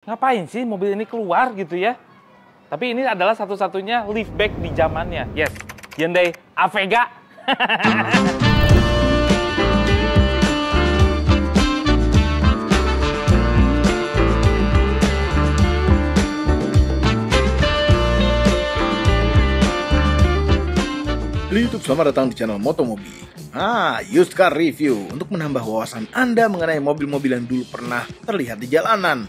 ngapain sih mobil ini keluar gitu ya? Tapi ini adalah satu-satunya liftback di zamannya. Yes, Hyundai Avega. Halo YouTube, selamat datang di channel Motomobi. Used car review untuk menambah wawasan Anda mengenai mobil-mobil yang dulu pernah terlihat di jalanan.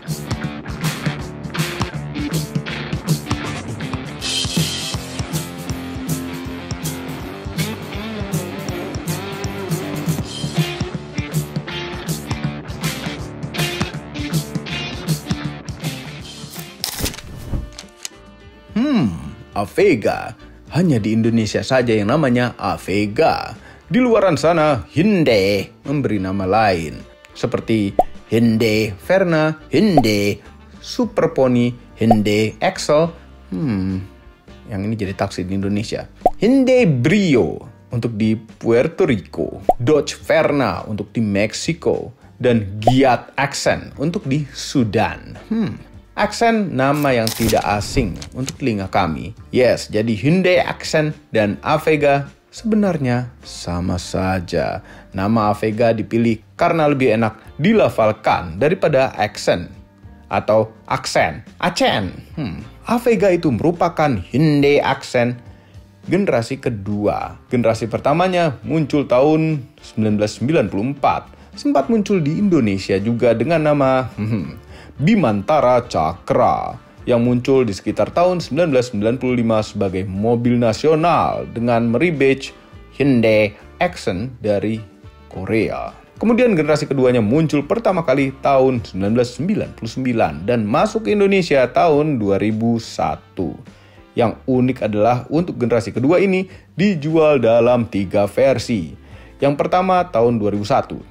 Avega. Hanya di Indonesia saja yang namanya Avega. Di luaran sana, Hyundai memberi nama lain. Seperti Hyundai Verna, Hyundai Super Pony, Hyundai Excel. Yang ini jadi taksi di Indonesia. Hyundai Brio untuk di Puerto Rico. Dodge Verna untuk di Meksiko. Dan Giat Accent untuk di Sudan. Accent nama yang tidak asing untuk telinga kami. Yes, jadi Hyundai Accent dan Avega sebenarnya sama saja. Nama Avega dipilih karena lebih enak dilafalkan daripada Accent atau Accent. Avega itu merupakan Hyundai Accent generasi kedua. Generasi pertamanya muncul tahun 1994. Sempat muncul di Indonesia juga dengan nama Bimantara Cakra yang muncul di sekitar tahun 1995 sebagai mobil nasional dengan meribadge Hyundai Accent dari Korea. Kemudian generasi keduanya muncul pertama kali tahun 1999 dan masuk ke Indonesia tahun 2001. Yang unik adalah untuk generasi kedua ini dijual dalam 3 versi. Yang pertama tahun 2001.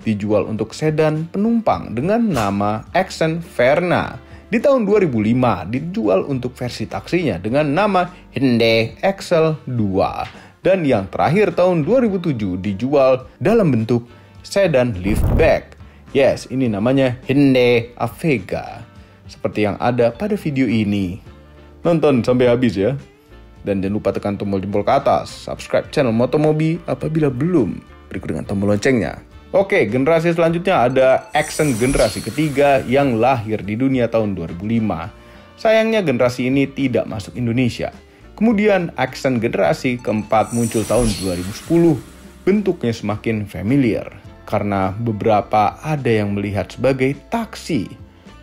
Dijual untuk sedan penumpang dengan nama Accent Verna. Di tahun 2005 dijual untuk versi taksinya dengan nama Hyundai Excel 2. Dan yang terakhir tahun 2007 dijual dalam bentuk sedan liftback. Yes, ini namanya Hyundai Avega. Seperti yang ada pada video ini. Nonton sampai habis ya. Dan jangan lupa tekan tombol jempol ke atas. Subscribe channel Motomobi apabila belum. Berikut dengan tombol loncengnya. Oke, generasi selanjutnya ada Accent generasi ketiga yang lahir di dunia tahun 2005. Sayangnya generasi ini tidak masuk Indonesia. Kemudian Accent generasi keempat muncul tahun 2010. Bentuknya semakin familiar karena beberapa ada yang melihat sebagai taksi.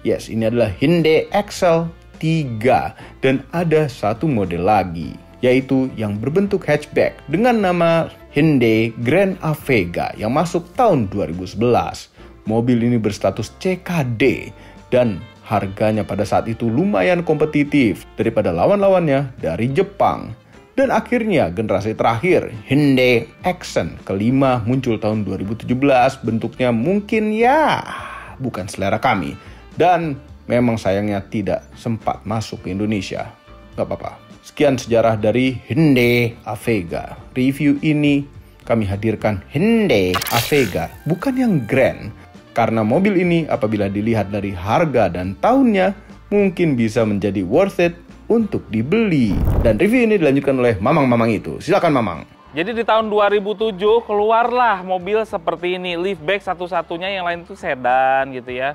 Yes, ini adalah Hyundai Excel 3 dan ada satu model lagi, yaitu yang berbentuk hatchback dengan nama Hyundai Grand Avega yang masuk tahun 2011. Mobil ini berstatus CKD dan harganya pada saat itu lumayan kompetitif daripada lawan-lawannya dari Jepang. Dan akhirnya generasi terakhir Hyundai Accent kelima muncul tahun 2017. Bentuknya mungkin ya bukan selera kami dan memang sayangnya tidak sempat masuk ke Indonesia. Gak apa-apa. Sekian sejarah dari Hyundai Avega. Review ini kami hadirkan Hyundai Avega, bukan yang Grand. Karena mobil ini apabila dilihat dari harga dan tahunnya, mungkin bisa menjadi worth it untuk dibeli. Dan review ini dilanjutkan oleh Mamang-Mamang itu. Silakan Mamang. Jadi di tahun 2007 keluarlah mobil seperti ini. Liftback satu-satunya, yang lain itu sedan gitu ya.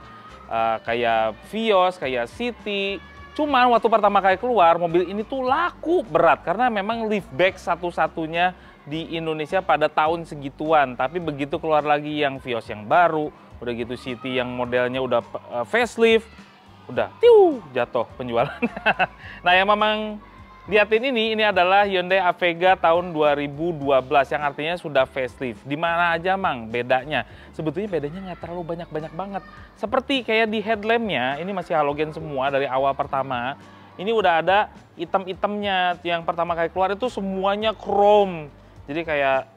Kayak Vios, kayak City. Cuman waktu pertama kali keluar, mobil ini tuh laku berat. Karena memang liftback satu-satunya di Indonesia pada tahun segituan. Tapi begitu keluar lagi yang Vios yang baru, udah gitu City yang modelnya udah facelift, udah jatuh penjualan. Nah yang memang liatin ini adalah Hyundai Avega tahun 2012 yang artinya sudah facelift. Di mana aja Mang bedanya? Sebetulnya bedanya nggak terlalu banyak banget. Seperti kayak di headlampnya, ini masih halogen semua dari awal pertama. Ini udah ada item-itemnya. Yang pertama kali keluar itu semuanya chrome. Jadi kayak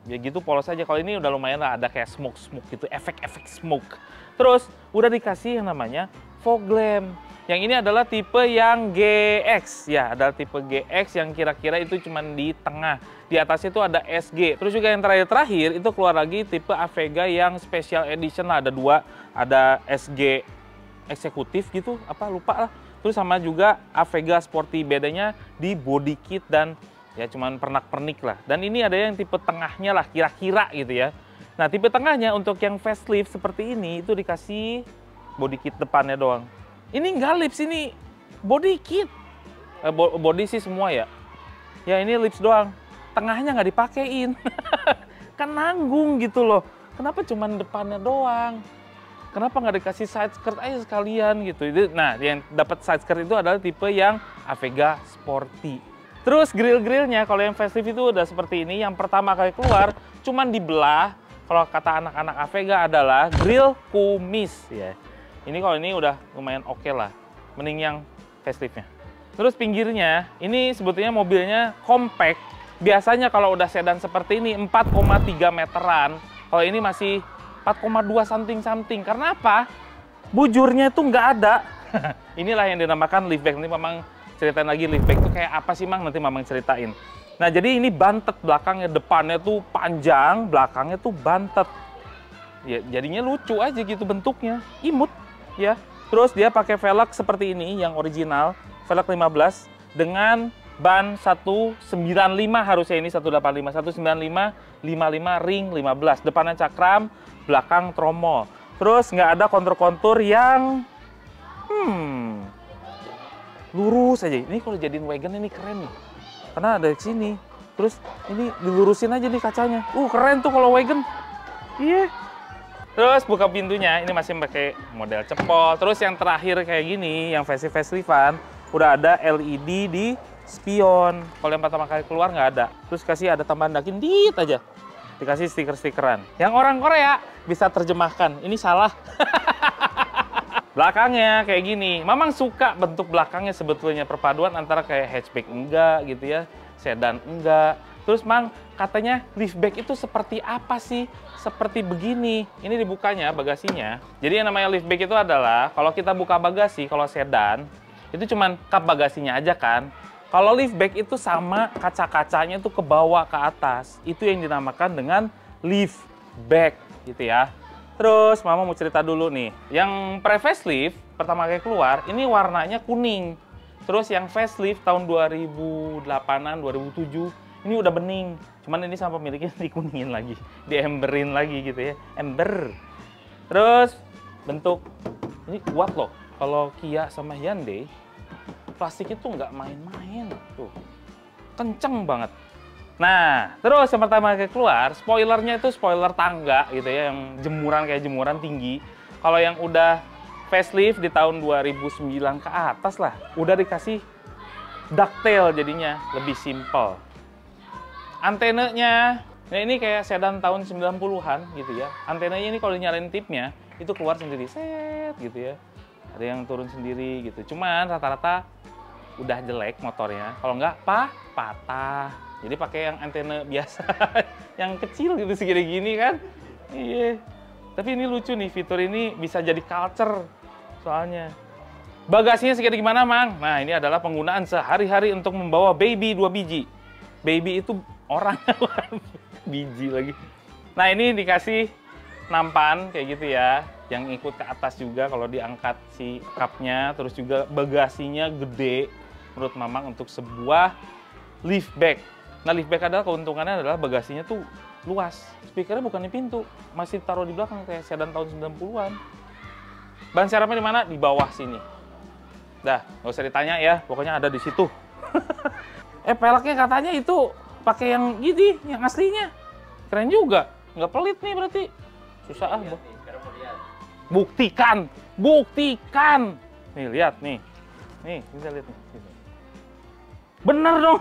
ya gitu polos aja. Kalau ini udah lumayan lah, ada kayak smoke gitu, efek-efek smoke. Terus udah dikasih yang namanya fog lamp. Yang ini adalah tipe yang GX, ya ada tipe GX yang kira-kira itu cuman di tengah. Di atasnya itu ada SG. Terus juga yang terakhir itu keluar lagi tipe Avega yang special edition lah, ada 2, ada SG eksekutif gitu, apa lupa lah. Terus sama juga Avega Sporty, bedanya di body kit dan ya cuman pernak-pernik lah. Dan ini ada yang tipe tengahnya lah kira-kira gitu ya. Nah tipe tengahnya untuk yang facelift seperti ini itu dikasih body kit depannya doang. Ini enggak lips, ini body kit. Body sih semua ya. Ya ini lips doang. Tengahnya nggak dipakein. Kan nanggung gitu loh. Kenapa cuman depannya doang? Kenapa nggak dikasih side skirt aja sekalian gitu? Nah, yang dapat side skirt itu adalah tipe yang Avega Sporty. Terus grill-grillnya kalau yang facelift itu udah seperti ini. Yang pertama kali keluar cuman dibelah. Kalau kata anak-anak Avega adalah grill kumis ya. Ini kalau ini udah lumayan oke lah. Mending yang faceliftnya. Terus pinggirnya, ini sebetulnya mobilnya compact. Biasanya kalau udah sedan seperti ini 4,3 meteran. Kalau ini masih 4,2 something. Karena apa? Bujurnya itu nggak ada. Inilah yang dinamakan liftback. Nanti Mamang ceritain lagi liftback itu kayak apa sih, Mang? Nanti Mamang ceritain. Nah, jadi ini bantet belakangnya. Depannya tuh panjang, belakangnya tuh bantet. Ya, jadinya lucu aja gitu bentuknya. Imut, ya. Terus dia pakai velg seperti ini, yang original. Velg 15 dengan ban 195 harusnya ini 185, 195, 55 ring 15. Depannya cakram, belakang tromol. Terus nggak ada kontur-kontur yang lurus aja. Ini kalau jadiin wagon ini keren nih. Karena ada di sini. Terus ini dilurusin aja nih kacanya. Keren tuh kalau wagon. Iya. Terus buka pintunya, ini masih pakai model cepol. Terus yang terakhir kayak gini, yang faceliftan, udah ada LED di spion. Kalau yang pertama kali keluar nggak ada. Terus kasih ada tambahan dakin dikit aja. Dikasih stiker-stikeran. Yang orang Korea bisa terjemahkan. Ini salah. Belakangnya kayak gini. Mamang suka bentuk belakangnya sebetulnya. Perpaduan antara kayak hatchback enggak gitu ya. Sedan enggak. Terus Mang katanya liftback itu seperti apa sih? Seperti begini. Ini dibukanya bagasinya. Jadi yang namanya liftback itu adalah kalau kita buka bagasi, kalau sedan itu cuman kap bagasinya aja kan. Kalau liftback itu sama kaca-kacanya itu ke bawah ke atas. Itu yang dinamakan dengan liftback gitu ya. Terus Mama mau cerita dulu nih. Yang pre-facelift pertama kali keluar ini warnanya kuning. Terus yang facelift tahun 2008-an, 2007 ini udah bening. Cuman ini sama pemiliknya dikuningin lagi, diemberin lagi gitu ya. Ember. Terus bentuk ini kuat loh. Kalau Kia sama Hyundai plastik itu nggak main-main tuh, kenceng banget. Nah, terus yang pertama kali keluar, spoilernya itu spoiler tangga gitu ya, yang jemuran kayak jemuran tinggi. Kalau yang udah facelift di tahun 2009 ke atas lah, udah dikasih ducktail jadinya, lebih simple. Antenanya, nah ini kayak sedan tahun 90-an gitu ya. Antenanya ini kalau nyalain tipnya, itu keluar sendiri, set gitu ya. Ada yang turun sendiri gitu. Cuman rata-rata udah jelek motornya. Kalau nggak patah. Jadi pakai yang antena biasa, yang kecil gitu segini-gini kan. Iya. Tapi ini lucu nih, fitur ini bisa jadi culture soalnya. Bagasinya segede gimana, Mang? Nah, ini adalah penggunaan sehari-hari untuk membawa baby 2 biji. Baby itu orang, biji lagi. Nah, ini dikasih nampan kayak gitu ya, yang ikut ke atas juga kalau diangkat si cupnya. Terus juga bagasinya gede menurut Mamang untuk sebuah liftback. Nah, liftback adalah keuntungannya adalah bagasinya tuh luas. Speakernya bukan di pintu, masih taruh di belakang kayak sedan tahun 90-an. Ban serepnya di mana? Di bawah sini. Dah, nggak usah ditanya ya, pokoknya ada di situ. Peleknya katanya itu pakai yang gini, yang aslinya. Keren juga, nggak pelit nih berarti. Susah ah. Buktikan. Nih, lihat nih. Nih, bisa lihat nih. Bener dong.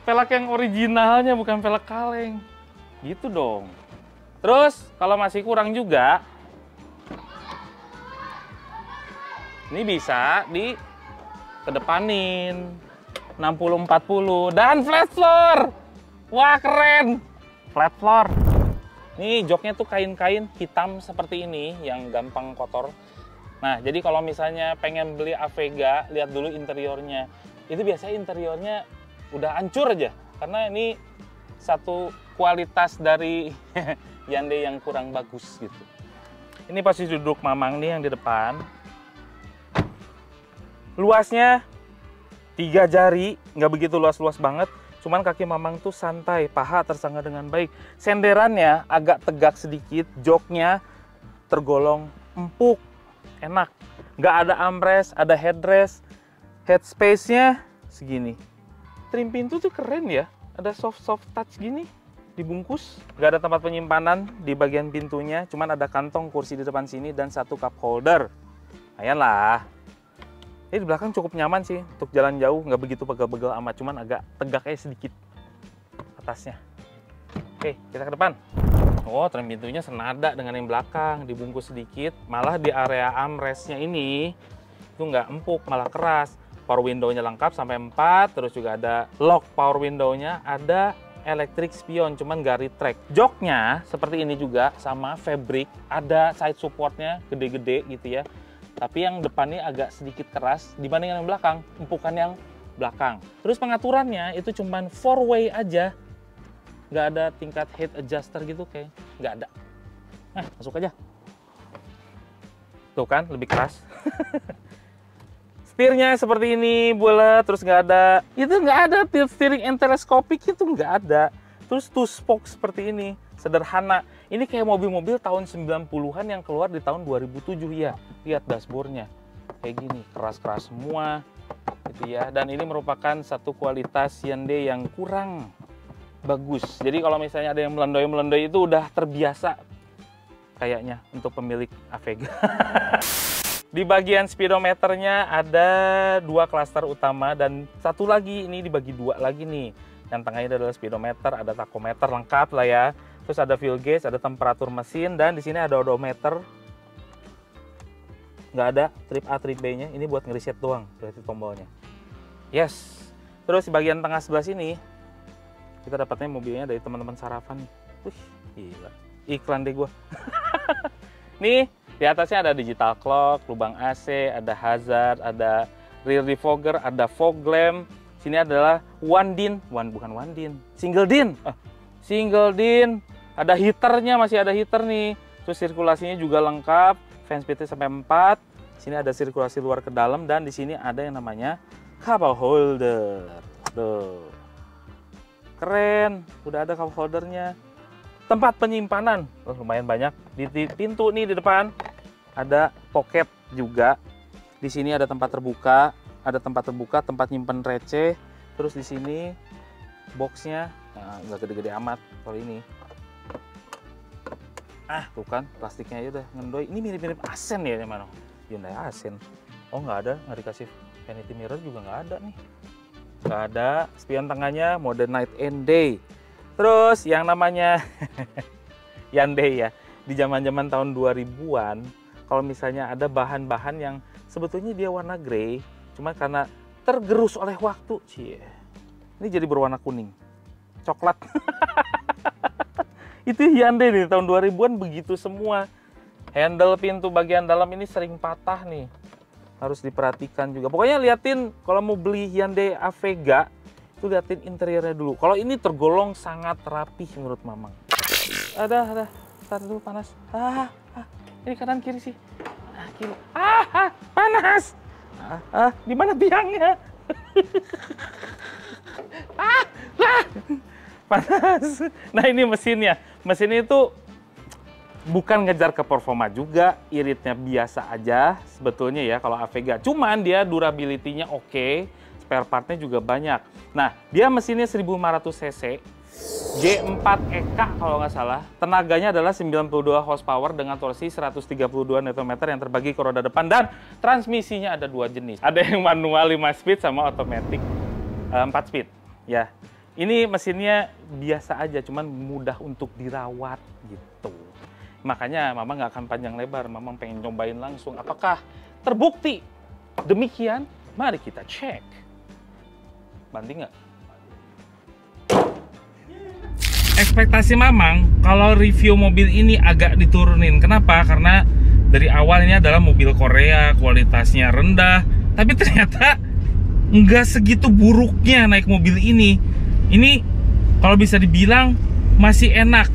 Velg yang originalnya, bukan velg kaleng. Gitu dong. Terus, kalau masih kurang juga, ini bisa dikedepanin. 60-40. Dan flat floor. Wah, keren. Flat floor. Nih, joknya tuh kain-kain hitam seperti ini, yang gampang kotor. Nah, jadi kalau misalnya pengen beli Avega, lihat dulu interiornya. Itu biasanya interiornya udah hancur aja. Karena ini satu kualitas dari Hyundai yang kurang bagus gitu. Ini posisi duduk Mamang nih yang di depan. Luasnya 3 jari, nggak begitu luas-luas banget. Cuman kaki Mamang tuh santai, paha tersangga dengan baik. Senderannya agak tegak sedikit, joknya tergolong empuk, enak. Nggak ada armrest, ada headrest. Head space-nya segini. Trim pintu tuh keren ya, ada soft touch gini. Dibungkus, nggak ada tempat penyimpanan di bagian pintunya, cuman ada kantong kursi di depan sini dan 1 cup holder. Lumayan lah. Ini di belakang cukup nyaman sih untuk jalan jauh, nggak begitu pegel-pegel amat, cuman agak tegak aja sedikit atasnya. Oke, kita ke depan. Oh, trim pintunya senada dengan yang belakang, dibungkus sedikit. Malah di area armrestnya ini itu nggak empuk, malah keras. Power window-nya lengkap sampai 4, terus juga ada lock power window-nya, ada electric spion, cuman nggak retract. Joknya seperti ini juga, sama fabric, ada side supportnya gede-gede gitu ya. Tapi yang depannya agak sedikit keras dibanding yang belakang, empukan yang belakang. Terus pengaturannya itu cuman 4-way aja, nggak ada tingkat head adjuster gitu, kayak nggak ada. Nah, masuk aja. Tuh kan, lebih keras. Setirnya seperti ini, bulat, terus nggak ada, itu nggak ada tilt steering and teleskopik, itu nggak ada. Terus two spoke seperti ini, sederhana. Ini kayak mobil-mobil tahun 90-an yang keluar di tahun 2007 ya. Lihat dashboardnya, kayak gini, keras-keras semua, gitu ya. Dan ini merupakan satu kualitas Hyundai yang kurang bagus. Jadi kalau misalnya ada yang melendoi-melendoi itu udah terbiasa kayaknya untuk pemilik Avega. Di bagian speedometernya ada 2 klaster utama dan satu lagi ini dibagi 2 lagi nih. Yang tengahnya adalah speedometer, ada tachometer lengkap lah ya. Terus ada fuel gauge, ada temperatur mesin dan di sini ada odometer. Nggak ada trip A, trip B-nya. Ini buat ngereset doang, berarti tombolnya. Yes. Terus di bagian tengah sebelah sini kita dapatnya mobilnya dari teman-teman Saravan nih. Wih, gila. Iklan deh gua. Nih. Di atasnya ada digital clock, lubang AC, ada hazard, ada rear defogger, ada fog lamp. Sini adalah single DIN. Single DIN. Ada heaternya, masih ada heater nih. Terus sirkulasinya juga lengkap, fan speednya sampai 4. Sini ada sirkulasi luar ke dalam dan di sini ada yang namanya cup holder. Tuh. Keren, udah ada cup holdernya. Tempat penyimpanan, lumayan banyak. Di pintu nih di depan ada pocket juga. Di sini ada tempat terbuka, tempat nyimpen receh. Terus di sini boxnya, nah, nggak gede-gede amat kalau ini. Tuh kan plastiknya aja udah ngendoi. Ini mirip-mirip Accent ya, mana? Hyundai Accent. Oh nggak ada, nggak dikasih vanity mirror juga nggak ada nih. Nggak ada. Spion tengahnya mode night and day. Terus yang namanya Hyundai ya, di zaman-zaman tahun 2000-an, kalau misalnya ada bahan-bahan yang sebetulnya dia warna grey, cuma karena tergerus oleh waktu, ini jadi berwarna kuning, coklat. Itu Hyundai nih, tahun 2000-an begitu semua. Handle pintu bagian dalam ini sering patah nih, harus diperhatikan juga. Pokoknya liatin kalau mau beli Hyundai Avega, itu liatin interiornya dulu. Kalau ini tergolong sangat rapih menurut Mamang. Ada, start dulu panas. Ini kanan kiri sih. Kiri. Panas. Di mana tiangnya? Panas. Nah ini mesinnya. Mesin itu bukan ngejar ke performa juga, iritnya biasa aja sebetulnya ya kalau Avega. Cuman dia durability-nya oke. Spare part-nya juga banyak. Nah, dia mesinnya 1500 cc, G4EK kalau nggak salah. Tenaganya adalah 92 horsepower dengan torsi 132 Nm yang terbagi ke roda depan. Dan transmisinya ada 2 jenis. Ada yang manual 5 speed sama otomatis 4 speed. Ya, ini mesinnya biasa aja, cuman mudah untuk dirawat gitu. Makanya Mama nggak akan panjang lebar, Mama pengen nyobain langsung. Apakah terbukti demikian? Mari kita cek. Banding nggak? Ekspektasi Mamang kalau review mobil ini agak diturunin. Kenapa? Karena dari awal ini adalah mobil Korea, kualitasnya rendah. Tapi ternyata nggak segitu buruknya naik mobil ini. Ini kalau bisa dibilang masih enak.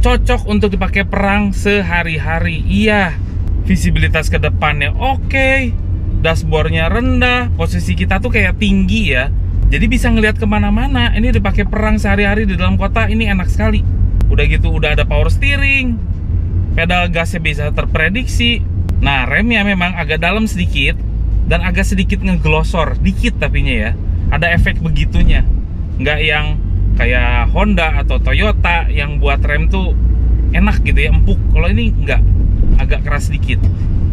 cocok untuk dipakai perang sehari-hari. Iya, visibilitas ke depannya oke, dashboardnya rendah, posisi kita tuh kayak tinggi ya, jadi bisa ngelihat kemana-mana. Ini dipakai perang sehari-hari di dalam kota, ini enak sekali. Udah gitu udah ada power steering, pedal gasnya bisa terprediksi. Nah, remnya memang agak dalam sedikit dan agak sedikit ngeglosor dikit, tapinya ya ada efek begitunya, nggak yang kayak Honda atau Toyota yang buat rem tuh enak gitu ya, empuk. Kalau ini nggak, agak keras sedikit.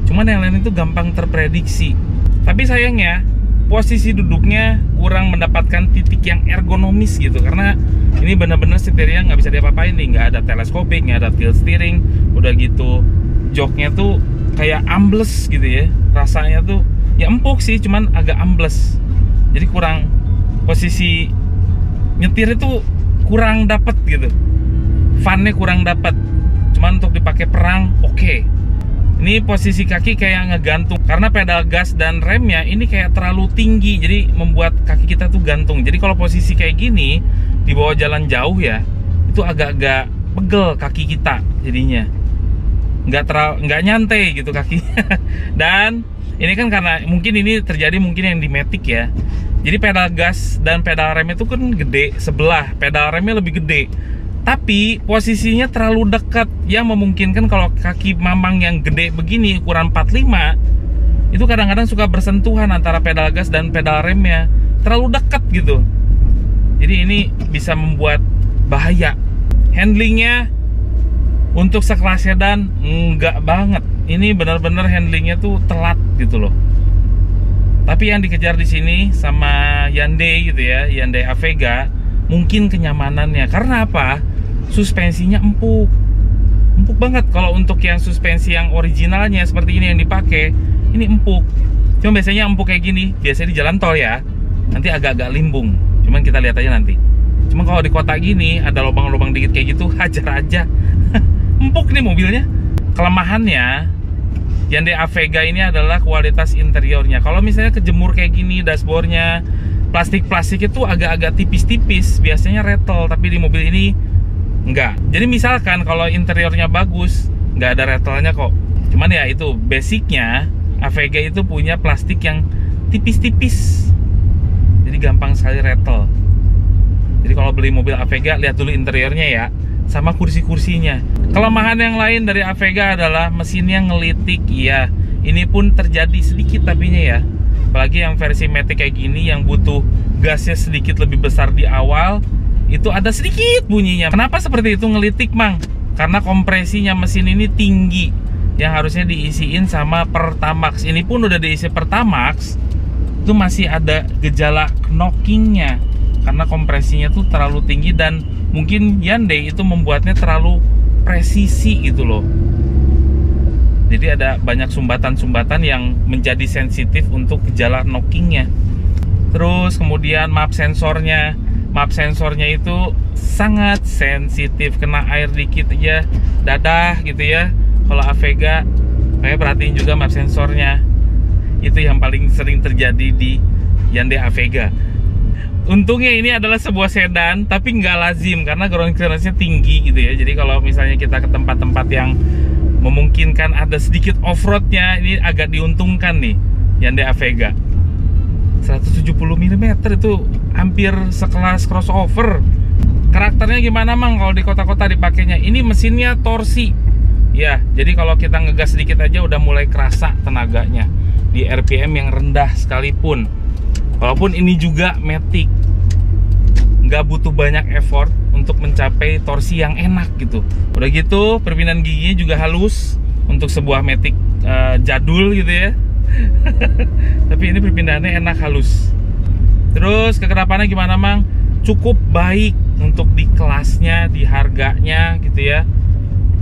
Cuman yang lain itu gampang terprediksi. Tapi sayangnya posisi duduknya kurang mendapatkan titik yang ergonomis gitu, karena ini benar-benar setirnya nggak bisa diapa-apain nih, nggak ada teleskopik, nggak ada tilt steering. Udah gitu joknya tuh kayak ambles gitu ya, rasanya tuh ya empuk sih, cuman agak ambles. Jadi kurang, posisi nyetir itu kurang dapet gitu, funnya kurang dapet. Cuman untuk dipakai perang oke. Ini posisi kaki kayak ngegantung karena pedal gas dan remnya ini kayak terlalu tinggi, jadi membuat kaki kita tuh gantung. Jadi kalau posisi kayak gini di bawah jalan jauh ya, itu agak-agak pegel kaki kita jadinya, nggak nyantai gitu kaki. Dan ini kan karena mungkin ini terjadi mungkin yang di Matic ya, jadi pedal gas dan pedal rem itu kan gede sebelah, pedal remnya lebih gede, tapi posisinya terlalu dekat yang memungkinkan kalau kaki mamang yang gede begini ukuran 45 itu kadang-kadang suka bersentuhan antara pedal gas dan pedal remnya, terlalu dekat gitu. Jadi ini bisa membuat bahaya. Handlingnya untuk sekelas sedan enggak banget. Ini benar-benar handlingnya tuh telat gitu loh. Tapi yang dikejar di sini sama Hyundai gitu ya, Hyundai Avega, mungkin kenyamanannya. Karena apa? Suspensinya empuk, empuk banget. Kalau untuk yang suspensi yang originalnya seperti ini yang dipakai, ini empuk. Cuma biasanya empuk kayak gini biasanya di jalan tol ya, nanti agak-agak limbung. Cuman kita lihat aja nanti. Cuma kalau di kota gini ada lubang-lubang dikit kayak gitu, hajar aja. Empuk nih mobilnya. Kelemahannya Hyundai Avega ini adalah kualitas interiornya. Kalau misalnya kejemur kayak gini dashboardnya, plastik-plastik itu agak-agak tipis-tipis, biasanya rattle, tapi di mobil ini enggak. Jadi misalkan kalau interiornya bagus, nggak ada rattle-nya kok. Cuman ya itu basicnya Avega itu punya plastik yang tipis-tipis, jadi gampang sekali rattle. Jadi kalau beli mobil Avega, lihat dulu interiornya ya, sama kursi-kursinya. Kelemahan yang lain dari Avega adalah mesinnya ngelitik. Iya, ini pun terjadi sedikit tapinya ya. Apalagi yang versi Matic kayak gini yang butuh gasnya sedikit lebih besar di awal, itu ada sedikit bunyinya. Kenapa seperti itu ngelitik, Mang? Karena kompresinya mesin ini tinggi, yang harusnya diisiin sama Pertamax. Ini pun udah diisi Pertamax, itu masih ada gejala knockingnya karena kompresinya tuh terlalu tinggi, dan mungkin Hyundai itu membuatnya terlalu presisi gitu loh. Jadi ada banyak sumbatan-sumbatan yang menjadi sensitif untuk gejala knockingnya. Terus kemudian map sensornya itu sangat sensitif, kena air dikit aja dadah gitu ya. Kalau Avega kayak perhatiin juga map sensornya, itu yang paling sering terjadi di Hyundai Avega. Untungnya ini adalah sebuah sedan, tapi nggak lazim karena ground clearance-nya tinggi gitu ya. Jadi kalau misalnya kita ke tempat-tempat yang memungkinkan ada sedikit off-roadnya, ini agak diuntungkan nih Hyundai Avega. 170 mm itu hampir sekelas crossover. Karakternya gimana, Mang, kalau di kota-kota dipakainya? Ini mesinnya torsi ya, jadi kalau kita ngegas sedikit aja udah mulai kerasa tenaganya di RPM yang rendah sekalipun. Walaupun ini juga Matic, nggak butuh banyak effort untuk mencapai torsi yang enak gitu. Udah gitu perpindahan giginya juga halus untuk sebuah Matic jadul gitu ya. Tapi ini perpindahannya enak, halus. Terus kekerapannya gimana, Mang? Cukup baik untuk di kelasnya, di harganya gitu ya.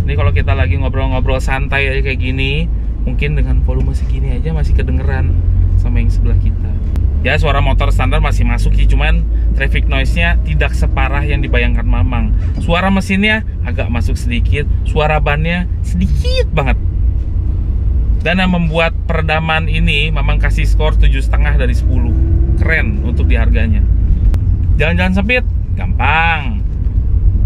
Ini kalau kita lagi ngobrol-ngobrol santai aja kayak gini, mungkin dengan volume segini aja masih kedengeran sama yang sebelah kita. Ya suara motor standar masih masuk sih, cuman traffic noise-nya tidak separah yang dibayangkan Mamang. Suara mesinnya agak masuk sedikit, suara bannya sedikit banget. Dan yang membuat peredaman ini Mamang kasih skor 7,5 dari 10. Keren untuk di harganya. Jalan-jalan sempit, gampang.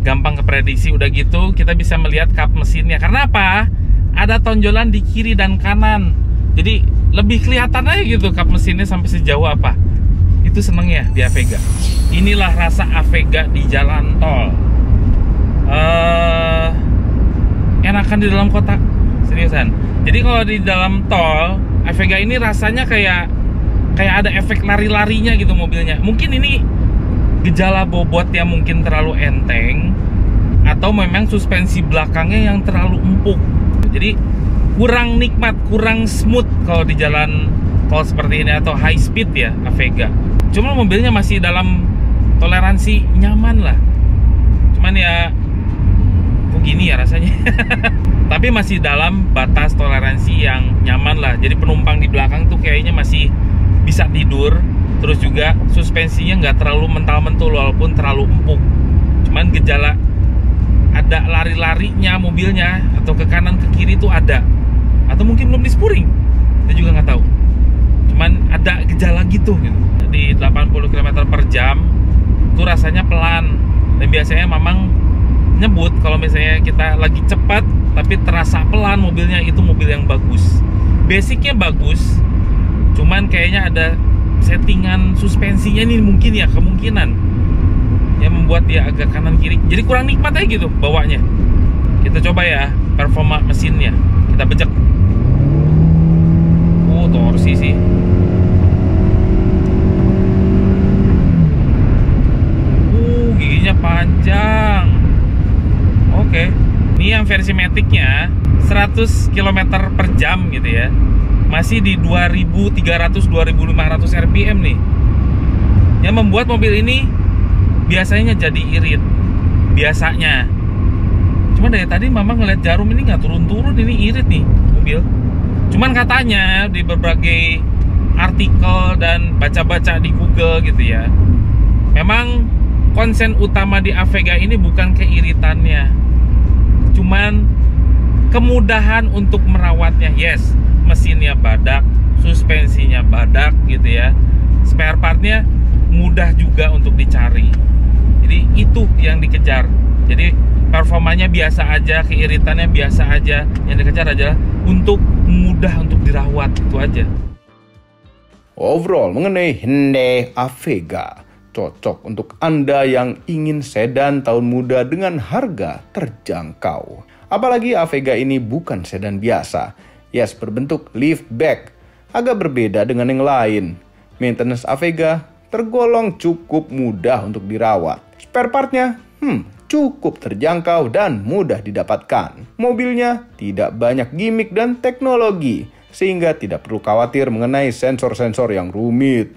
gampang keprediksi. Udah gitu kita bisa melihat kap mesinnya. Karena apa? Ada tonjolan di kiri dan kanan. Jadi lebih kelihatan aja gitu kap mesinnya sampai sejauh apa. Itu senengnya di Avega. Inilah rasa Avega di jalan tol. Enakan di dalam kota, seriusan. Jadi kalau di dalam tol, Avega ini rasanya kayak ada efek lari-larinya gitu mobilnya. Mungkin ini gejala bobotnya mungkin terlalu enteng, atau memang suspensi belakangnya yang terlalu empuk. Jadi kurang nikmat, kurang smooth kalau di jalan tol seperti ini, atau high speed ya Avega. Cuma mobilnya masih dalam toleransi nyaman lah. Cuman ya kok gini ya rasanya. Tapi masih dalam batas toleransi yang nyaman lah. Jadi penumpang di belakang tuh kayaknya masih bisa tidur. Terus juga suspensinya nggak terlalu mental-mentul walaupun terlalu empuk. Cuman gejala ada lari-larinya mobilnya, atau ke kanan ke kiri tuh ada. Atau mungkin belum dispuring, kita juga nggak tahu. Cuman ada gejala gitu. Di 80 km per jam tuh rasanya pelan. Dan biasanya Mamang nyebut kalau misalnya kita lagi cepat tapi terasa pelan mobilnya, itu mobil yang bagus. Basicnya bagus, cuman kayaknya ada settingan suspensinya nih mungkin ya, kemungkinan yang membuat dia agak kanan kiri, jadi kurang nikmat aja gitu bawanya. Kita coba ya performa mesinnya, kita bejek. Torsi sih. Giginya panjang. Oke. Ini yang versi Matic-nya 100 km per jam gitu ya. Masih di 2300-2500 rpm nih. Yang membuat mobil ini biasanya jadi irit. Biasanya. Cuma dari tadi Mama ngeliat jarum ini nggak turun-turun, ini irit nih mobil. Cuman katanya di berbagai artikel dan baca-baca di Google gitu ya, memang konsen utama di Avega ini bukan keiritannya, cuman kemudahan untuk merawatnya. Yes, mesinnya badak, suspensinya badak gitu ya, spare partnya mudah juga untuk dicari. Jadi itu yang dikejar. Jadi performanya biasa aja, keiritannya biasa aja. Yang dikejar adalah untuk mudah untuk dirawat, itu aja. Overall mengenai Hyundai Avega, cocok untuk Anda yang ingin sedan tahun muda dengan harga terjangkau. Apalagi Avega ini bukan sedan biasa. Yes, berbentuk liftback. Agak berbeda dengan yang lain. Maintenance Avega tergolong cukup mudah untuk dirawat. Spare partnya, cukup terjangkau dan mudah didapatkan. Mobilnya tidak banyak gimmick dan teknologi, sehingga tidak perlu khawatir mengenai sensor-sensor yang rumit.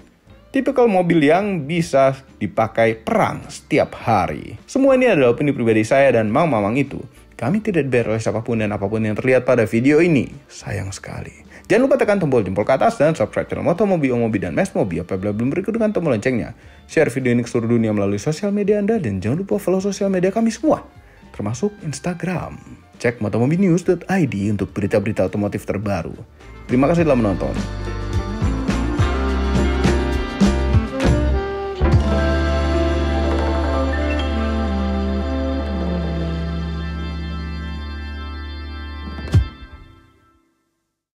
Tipikal mobil yang bisa dipakai perang setiap hari. Semua ini adalah opini pribadi saya dan Mamang itu. Kami tidak dibayar oleh siapapun dan apapun yang terlihat pada video ini. Sayang sekali. Jangan lupa tekan tombol jempol ke atas dan subscribe channel Motomobi, Omobi, dan Mesmobi apabila belum berikut dengan tombol loncengnya. Share video ini ke seluruh dunia melalui sosial media Anda dan jangan lupa follow sosial media kami semua, termasuk Instagram. Cek motomobinews.id untuk berita-berita otomotif terbaru. Terima kasih telah menonton.